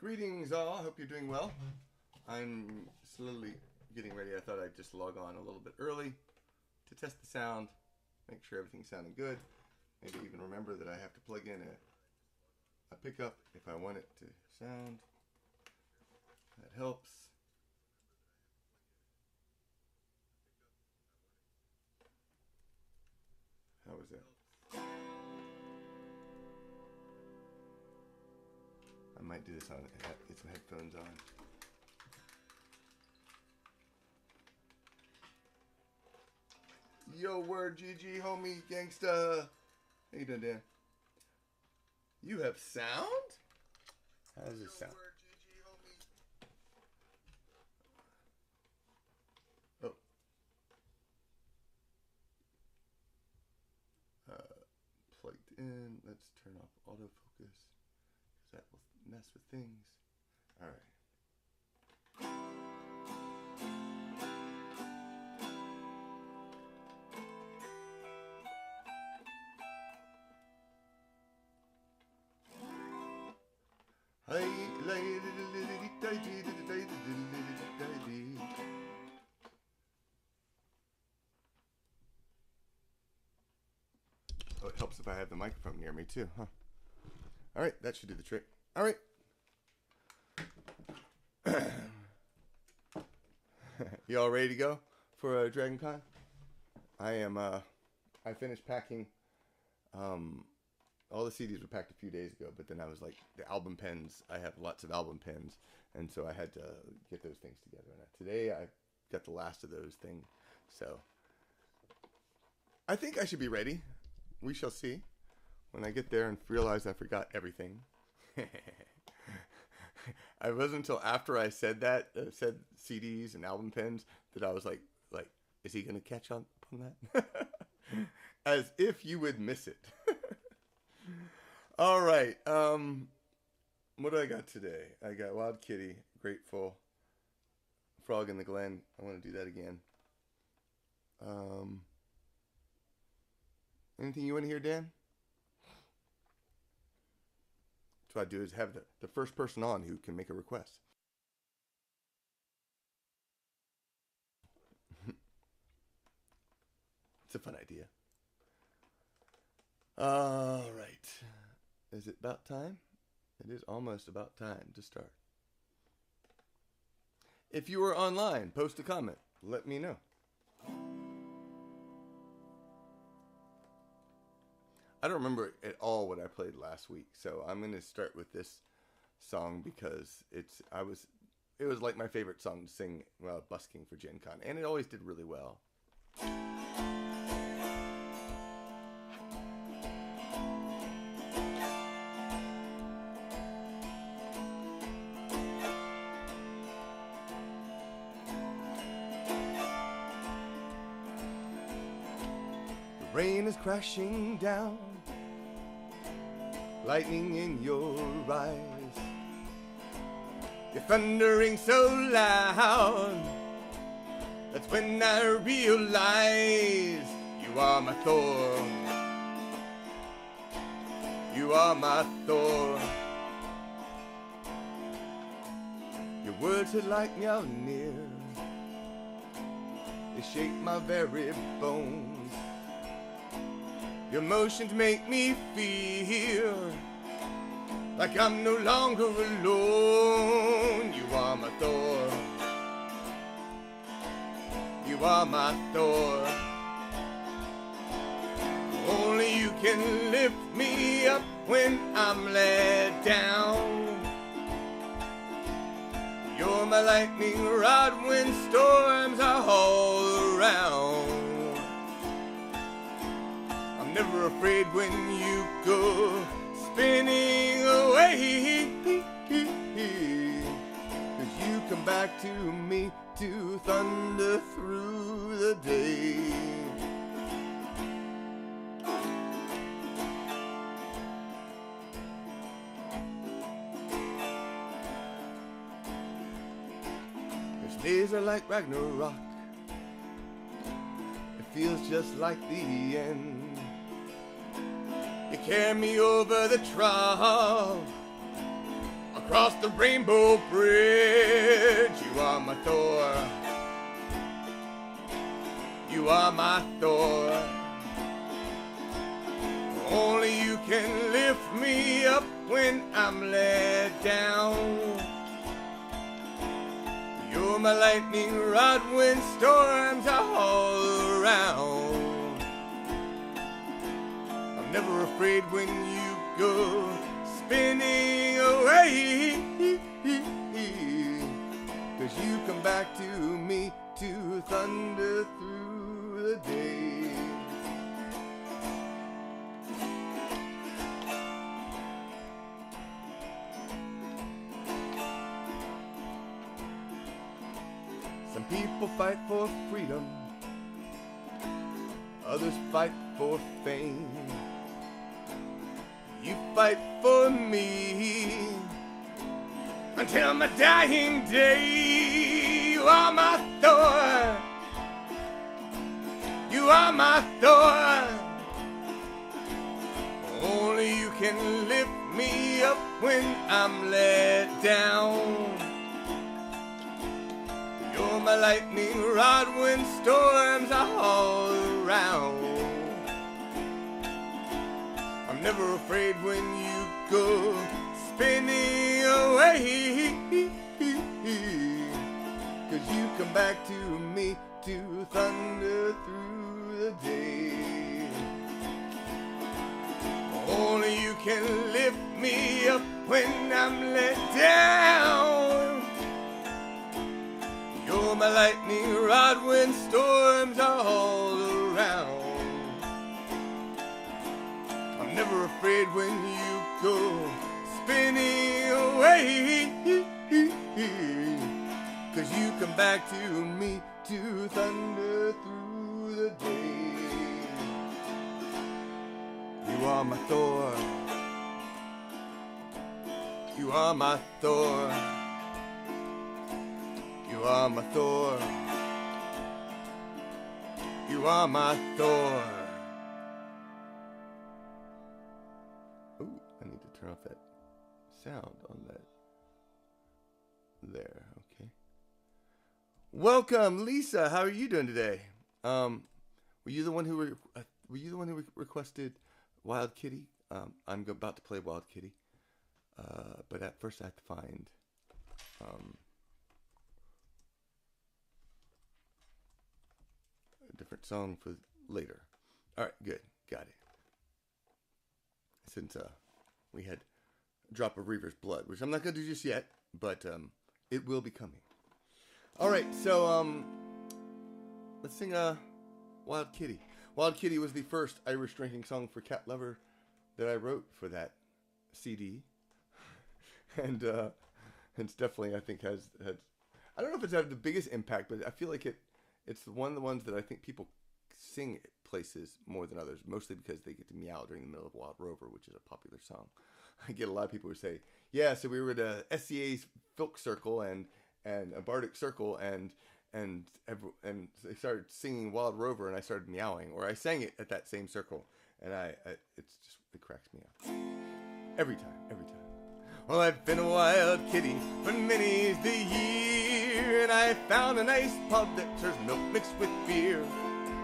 Greetings all, hope you're doing well. I'm slowly getting ready. I thought I'd just log on a little bit early to test the sound, make sure everything's sounding good. Maybe even remember that I have to plug in a pickup if I want it to sound. That helps. How was that? I might do this on, get some headphones on. Yo, word, GG, homie, gangsta. How you doing, Dan? You have sound? How does this sound? Oh. Plugged in. Let's turn off autofocus, because that will mess with things. All right. Oh, it helps if I have the microphone near me too, huh? All right, that should do the trick. All right. You all ready to go for Dragon Con? I am. I finished packing. All the CDs were packed a few days ago, but then I was like, the album pens. I have lots of album pens, and so I had to get those things together. And today I got the last of those things, so I think I should be ready. We shall see when I get there and realize I forgot everything. I wasn't until after I said that, said CDs and album pens, that I was like, is he going to catch on that? As if you would miss it. All right. What do I got today? I got Wild Kitty, Grateful, Frog in the Glen. I want to do that again. Anything you want to hear, Dan? What I do is have the first person on who can make a request. It's a fun idea. All right. Is it about time? It is almost about time to start. If you are online, post a comment. Let me know. I don't remember at all what I played last week, so I'm going to start with this song because it was like my favorite song to sing while busking for Gen Con, and it always did really well. The rain is crashing down, lightning in your eyes. You're thundering so loud. That's when I realize you are my Thor. You are my Thor. Your words hit like Mjolnir. They shake my very bones. Your emotions make me feel like I'm no longer alone. You are my Thor. You are my Thor. Only you can lift me up when I'm let down. You're my lightning rod when storms are all around. Never afraid when you go spinning away, 'cause you come back to me to thunder through the day. These days are like Ragnarok. It feels just like the end. You carry me over the trough, across the rainbow bridge. You are my Thor. You are my Thor. Only you can lift me up when I'm let down. You're my lightning rod when storms are all around. I'm never afraid when you go spinning away, 'cause you come back to me to thunder through the day. Some people fight for freedom, others fight for fame. You fight for me until my dying day. You are my Thor. You are my Thor. Only you can lift me up when I'm let down. You're my lightning rod when storms are all around. I'm never afraid when you go spinning away, 'cause you come back to me to thunder through the day. Only you can lift me up when I'm let down. You're my lightning rod when storms are all around. I'm never afraid when you go spinning away, 'cause you come back to me to thunder through the day. You are my Thor. You are my Thor. You are my Thor. You are my Thor. Ooh, I need to turn off that sound on that. There, okay. Welcome, Lisa. How are you doing today? Were you the one who requested Wild Kitty? I'm about to play Wild Kitty, but at first I have to find a different song for later. All right, good, got it. Since we had a drop of Reaver's blood, which I'm not gonna do just yet, but it will be coming. All right, so let's sing Wild Kitty. Wild Kitty was the first Irish drinking song for Cat Lover that I wrote for that CD, and it's definitely, I think, has I don't know if it's had the biggest impact, but I feel like it's one of the ones that I think people sing at places more than others, mostly because they get to meow during the middle of Wild Rover, which is a popular song. I get a lot of people who say, yeah, so we were at a SCI's folk circle and a bardic circle, and they started singing Wild Rover, and I started meowing, or I sang it at that same circle, and it cracks me up every time. Well, I've been a wild kitty for many's the year, and I found a nice pub that serves milk mixed with beer.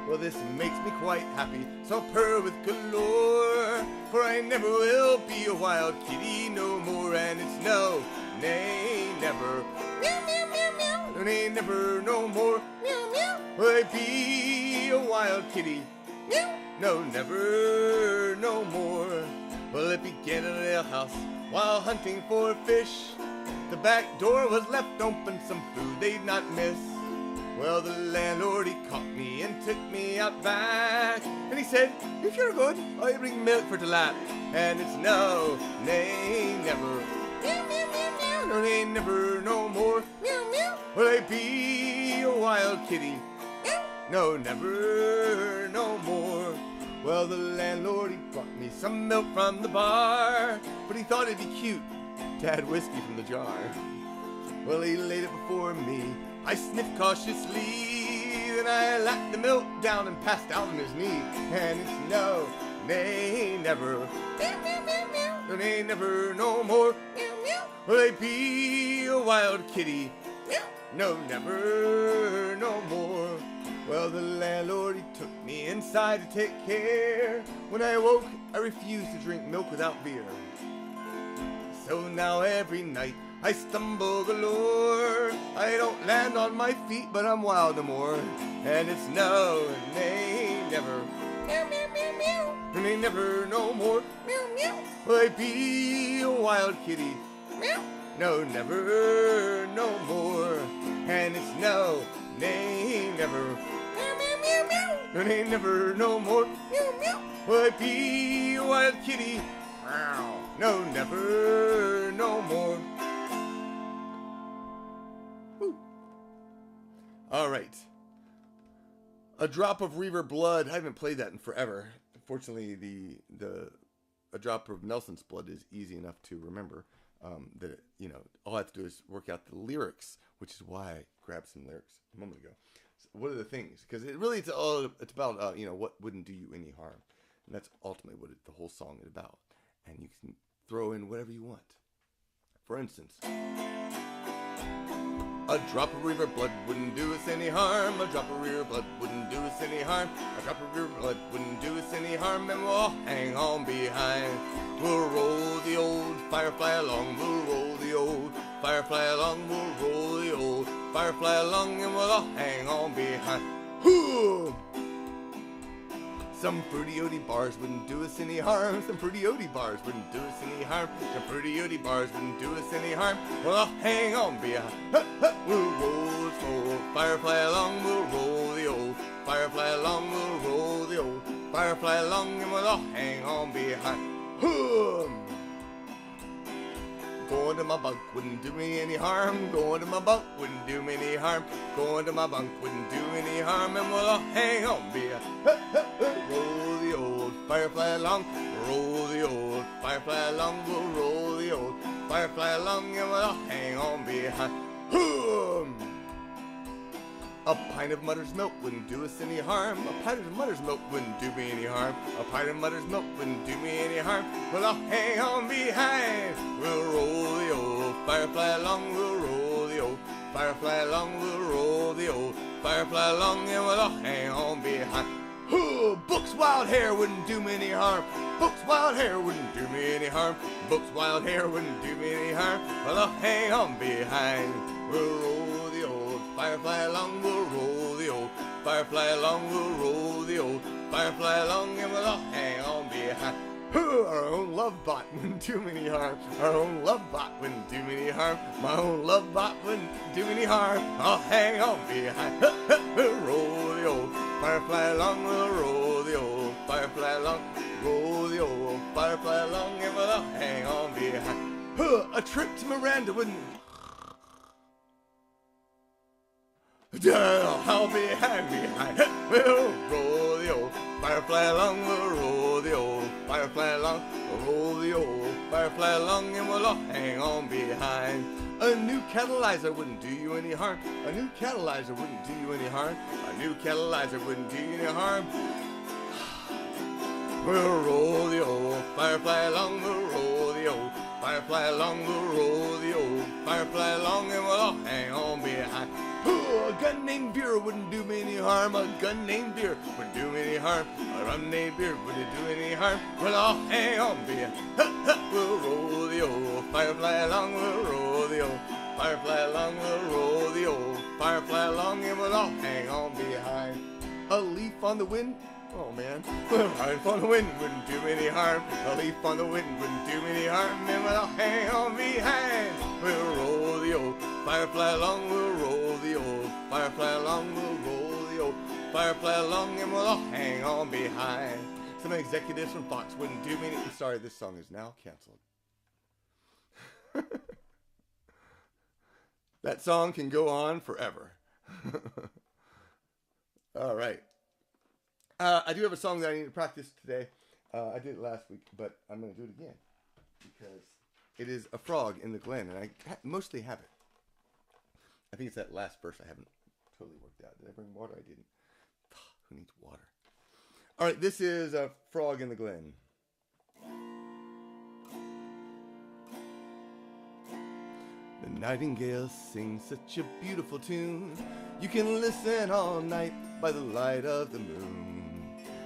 Well, this makes me quite happy, so I'll purr with galore, for I never will be a wild kitty no more, and it's no, nay, never, meow, meow, meow, meow, no, nay, never, no more, meow, meow, will I be a wild kitty, meow, no, never, no more. Well, it began in a house while hunting for fish. The back door was left open, some food they'd not miss. Well, the landlord, he caught me and took me out back, and he said, if you're good, I'll bring milk for to lap. And it's no, nay, never, meow, meow, meow, meow, no, nay, never, no more, meow, meow, will I be a wild kitty, meow, no, never, no more. Well, the landlord, he brought me some milk from the bar, but he thought it'd be cute to add whiskey from the jar. Well, he laid it before me, I sniffed cautiously, then I lapped the milk down and passed out on his knee. And it's no, nay, never, meow, meow, meow, meow, no, nay, never, no more, meow, meow, Will I be a wild kitty? No, never, no more. Well, the landlord, he took me inside to take care. When I awoke, I refused to drink milk without beer. So now every night I stumble galore. I don't land on my feet, but I'm wild no more. And it's no, nay, never. Meow, meow, meow, meow. Nay, never, no more. Meow, meow. Will I be a wild kitty? Meow. No, never, no more. And it's no, nay, never. Meow, meow, meow, meow. No, nay, never, no more. Meow, meow. Will I be a wild kitty? Meow. No, never, no more. Woo. All right. A Drop of Reaver Blood. I haven't played that in forever. Fortunately, A Drop of Nelson's Blood is easy enough to remember. That, you know, all I have to do is work out the lyrics, which is why I grabbed some lyrics a moment ago. So what are the things? Because it's about, you know, what wouldn't do you any harm. And that's ultimately what the whole song is about. And you can throw in whatever you want. For instance, a drop of river blood wouldn't do us any harm. A drop of river blood wouldn't do us any harm. A drop of river blood wouldn't do us any harm. And we'll all hang on behind. We'll roll the old firefly along. We'll roll the old firefly along. We'll roll the old firefly along. And we'll all hang on behind. Hoo! Some fruity-oody bars wouldn't do us any harm. Some fruity-oody bars wouldn't do us any harm. Some fruity-oody bars wouldn't do us any harm. Well, I'll hang on behind. We'll roll this old firefly along. We'll roll the old firefly along. We'll roll the old firefly along. And we'll all hang on behind. Going to my bunk wouldn't do me any harm. Going to my bunk wouldn't do me any harm. Going to my bunk wouldn't do any harm. And we'll all hang on behind. Roll the old firefly along. Roll the old firefly along. We'll roll the old firefly along. And we'll all hang on behind. A pint of mother's milk wouldn't do us any harm. A pint of mother's milk wouldn't do me any harm. A pint of mother's milk wouldn't do me any harm. Well, I'll hang on behind. We'll roll the old firefly along. We'll roll the old firefly along. We'll roll the old firefly along. And we'll all hang on behind. Book's wild hair wouldn't do me any harm. Book's wild hair wouldn't do me any harm. Book's wild hair wouldn't do me any harm. Well, I'll hang on behind. We'll roll the old firefly along. We'll roll the old firefly along. We'll roll the old firefly along. And we'll all hang on behind. Our own love bot wouldn't do me any harm. Our own love bot wouldn't do me any harm. My own love bot wouldn't do me any harm. I'll hang on behind. We'll roll the old firefly along. We'll roll the old firefly along. Roll the old firefly along. And we'll all hang on behind. A trip to Miranda wouldn't. I'll be behind. We'll roll the old firefly along. We'll roll the old firefly along. We'll roll the old firefly along. And we'll all hang on behind. A new catalyzer wouldn't do you any harm. A new catalyzer wouldn't do you any harm. A new catalyzer wouldn't do you any harm. We'll roll the old firefly along. We'll roll the old firefly along. We'll roll the old firefly along. And we'll all hang on behind. A gun named beer wouldn't do me any harm. A gun named beer wouldn't do me any harm. A rum named beer wouldn't do any harm. Well, I'll hang on behind. We'll roll the old firefly along. We'll roll the old firefly along. We'll roll the old firefly along. And we'll all hang on behind. A leaf on the wind. Oh man, a leaf on the wind wouldn't do me any harm. A leaf on the wind wouldn't do me any harm. And we'll all hang on behind. We'll roll the old firefly along. We'll roll the old firefly along. We'll roll the old firefly along. And we'll all hang on behind. Some executives from Fox wouldn't do me any. Sorry, this song is now canceled. That song can go on forever. All right. I do have a song that I need to practice today. I did it last week, but I'm going to do it again because it is a frog in the glen, and I mostly have it. I think it's that last verse I haven't totally worked out. Did I bring water? I didn't. Who needs water? All right, this is a frog in the glen. The nightingale sings such a beautiful tune. You can listen all night by the light of the moon.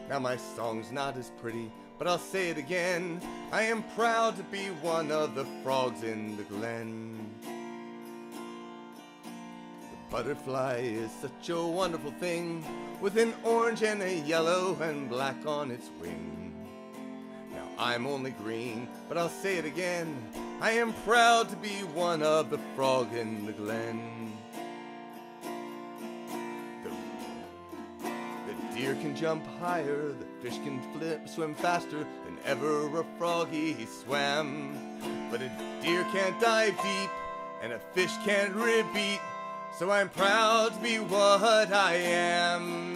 Now my song's not as pretty, but I'll say it again. I am proud to be one of the frogs in the glen. The butterfly is such a wonderful thing, with an orange and a yellow and black on its wing. Now I'm only green, but I'll say it again. I am proud to be one of the frog in the glen. The deer can jump higher, the fish can swim faster than ever a froggy swam. But a deer can't dive deep, and a fish can't repeat, so I'm proud to be what I am.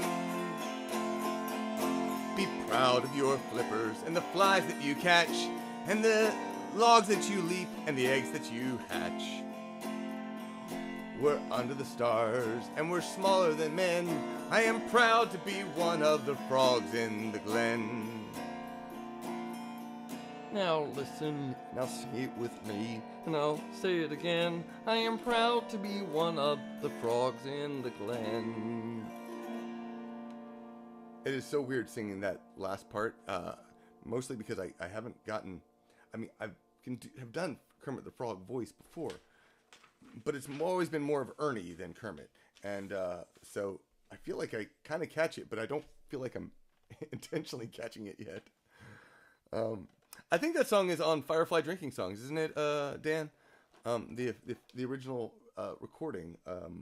Be proud of your flippers and the flies that you catch, and the logs that you leap and the eggs that you hatch. We're under the stars and we're smaller than men. I am proud to be one of the frogs in the glen. Now listen, now say it with me, and I'll say it again. I am proud to be one of the frogs in the glen. It is so weird singing that last part, mostly because I haven't gotten, I have done Kermit the Frog voice before, but it's always been more of Ernie than Kermit, and so I feel like I kind of catch it, but I don't feel like I'm intentionally catching it yet. I think that song is on Firefly Drinking Songs, isn't it, Dan? The original recording of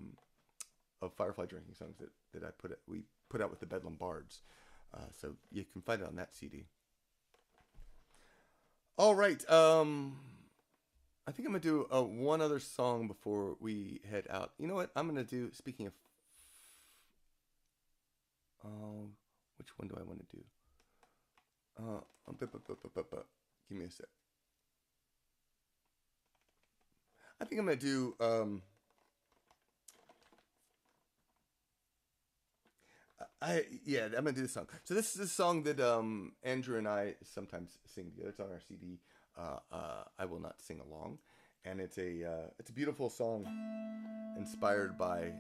Firefly Drinking Songs that we put out with the Bedlam Bards, so you can find it on that CD. All right, I think I'm gonna do one other song before we head out. You know what? I'm gonna do. Speaking of, which one do I want to do? Give me a sec. I think I'm gonna do. I'm gonna do this song. So this is a song that Andrew and I sometimes sing together. It's on our CD. I Will Not Sing Along, and it's a beautiful song inspired by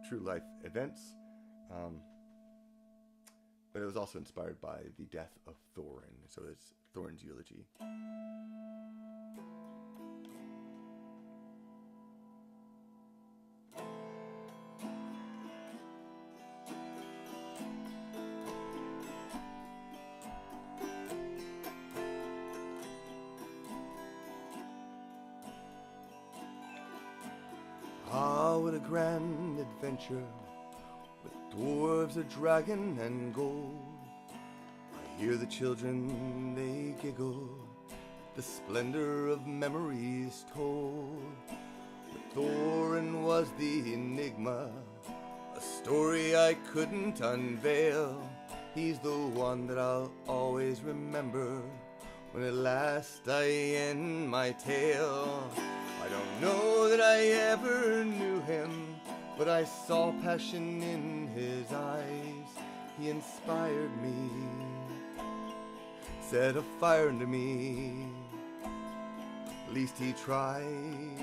true life events, but it was also inspired by the death of Thorin. So it's Thorin's eulogy. Ah, what a grand adventure, with dwarves, a dragon, and gold. I hear the children, they giggle, the splendor of memories told. But Thorin was the enigma, a story I couldn't unveil. He's the one that I'll always remember, when at last I end my tale. I don't know that I ever knew him, but I saw passion in his eyes. He inspired me, set a fire into me, at least he tried.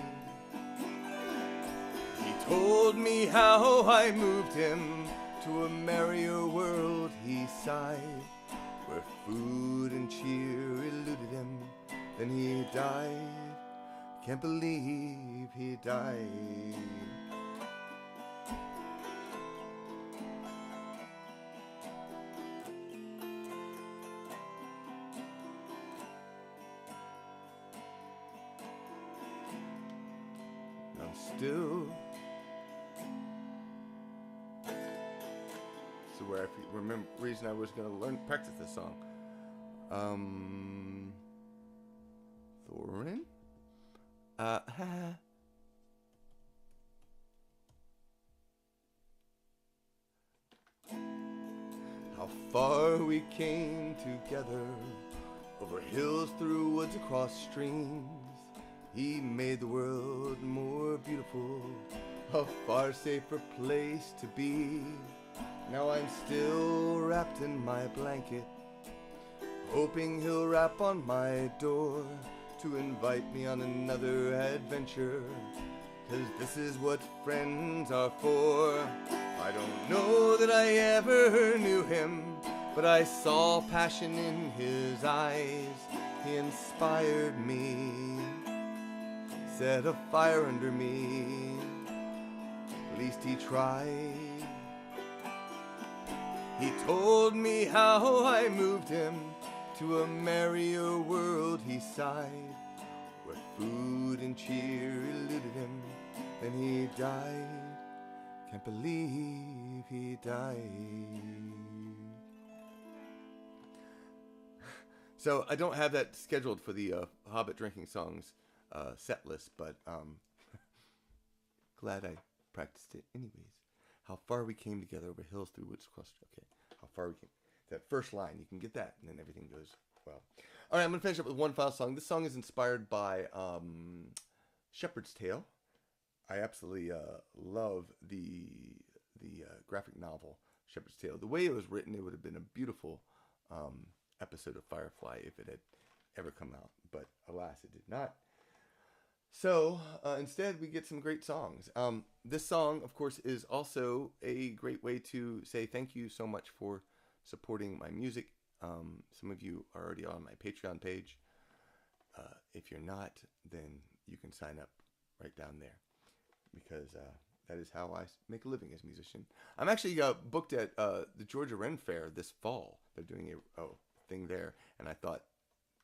He told me how I moved him to a merrier world, he sighed, where food and cheer eluded him. Then he died. Can't believe he died. I'm still. So where I remember reason I was going to practice this song. Thorin. How far we came together, over hills, through woods, across streams. He made the world more beautiful, a far safer place to be. Now I'm still wrapped in my blanket, hoping he'll rap on my door to invite me on another adventure, 'cause this is what friends are for. I don't know that I ever knew him, but I saw passion in his eyes. He inspired me, set a fire under me. At least he tried. He told me how I moved him to a merrier world, he sighed, where food and cheer eluded him. Then he died. Can't believe he died. So I don't have that scheduled for the Hobbit drinking songs set list, but glad I practiced it anyways. How far we came together over hills through woods cluster. Okay, how far we came. That first line, you can get that, and then everything goes well. All right, I'm going to finish up with one final song. This song is inspired by Shepherd's Tale. I absolutely love the graphic novel Shepherd's Tale. The way it was written, it would have been a beautiful episode of Firefly if it had ever come out, but alas, it did not. So instead, we get some great songs. This song, of course, is also a great way to say thank you so much for supporting my music. Some of you are already on my Patreon page. If you're not, then you can sign up right down there, because that is how I make a living as a musician. I'm actually booked at the Georgia Ren Fair this fall. They're doing a thing there, and I thought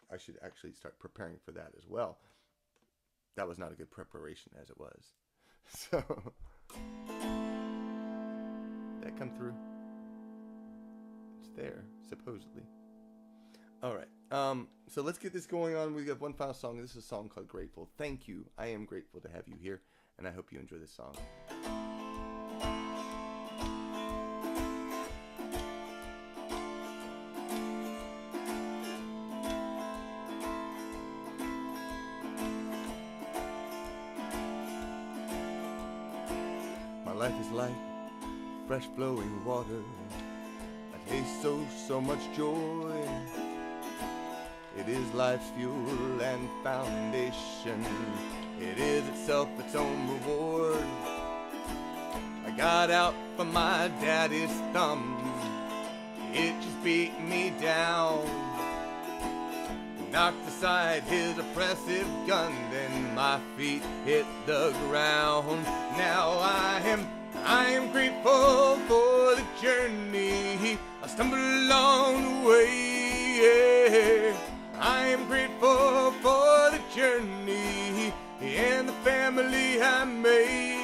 I should actually start preparing for that as well. That was not a good preparation as it was. So, that come through? It's there, supposedly. All right. So let's get this going on. We got one final song. This is a song called Grateful. Thank you. I am grateful to have you here, and I hope you enjoy this song. Life is like fresh flowing water. I taste so much joy. It is life's fuel and foundation. It is itself its own reward. I got out from my daddy's thumb. It just beat me down. Knocked aside his oppressive gun, then my feet hit the ground. Now I am grateful for the journey. I stumbled along the way. I am grateful for the journey and the family I made.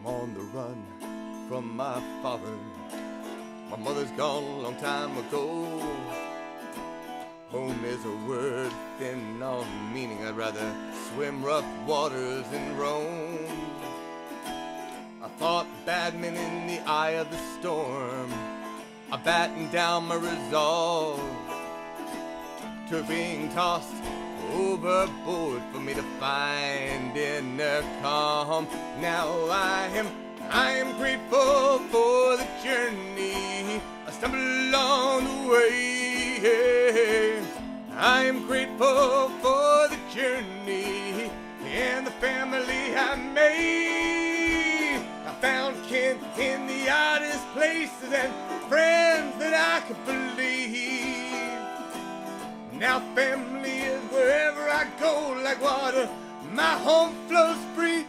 On the run from my father. My mother's gone a long time ago. Home is a word thin on meaning. I'd rather swim rough waters in Rome. I fought badmen in the eye of the storm. I battened down my resolve to being tossed overboard for me to find inner calm. Now I am grateful for the journey. I stumbled along the way. I am grateful for the journey and the family I made. I found kin in the oddest places and friends that I could believe. Now family is wherever I go, like water, my home flows free.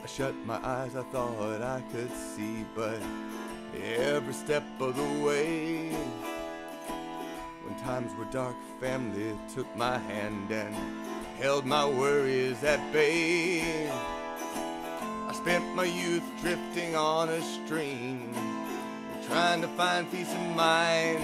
I shut my eyes, I thought I could see, but every step of the way, when times were dark, family took my hand and held my worries at bay. I spent my youth drifting on a stream, trying to find peace of mind.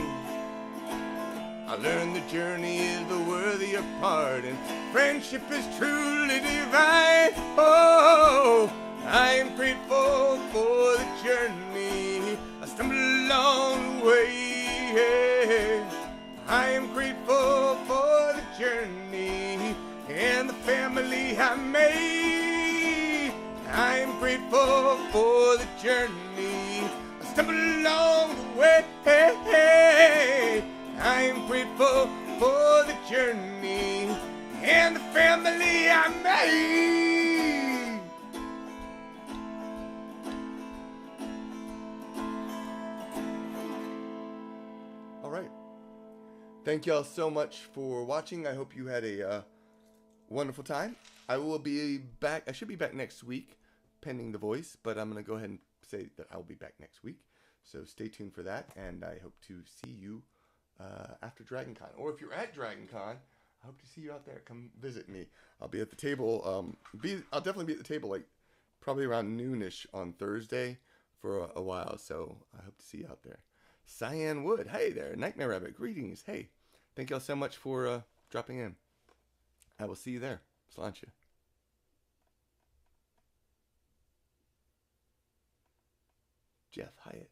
I learned the journey is the worthier part, and friendship is truly divine. Oh, I am grateful for the journey. I stumbled along the way. I am grateful for the journey and the family I made. I am grateful for the journey. I stumbled along the way. I am grateful for the journey and the family I made. All right. Thank y'all so much for watching. I hope you had a wonderful time. I will be back. I should be back next week, pending the voice, but I'm going to go ahead and say that I'll be back next week. So stay tuned for that, and I hope to see you after Dragon Con. Or if you're at Dragon Con, I hope to see you out there. Come visit me. I'll be at the table. I'll definitely be at the table like probably around noonish on Thursday for a while. So I hope to see you out there. Cyan Wood, hey there. Nightmare Rabbit, greetings. Hey, thank y'all so much for dropping in. I will see you there. Sláinte. Jeff Hyatt.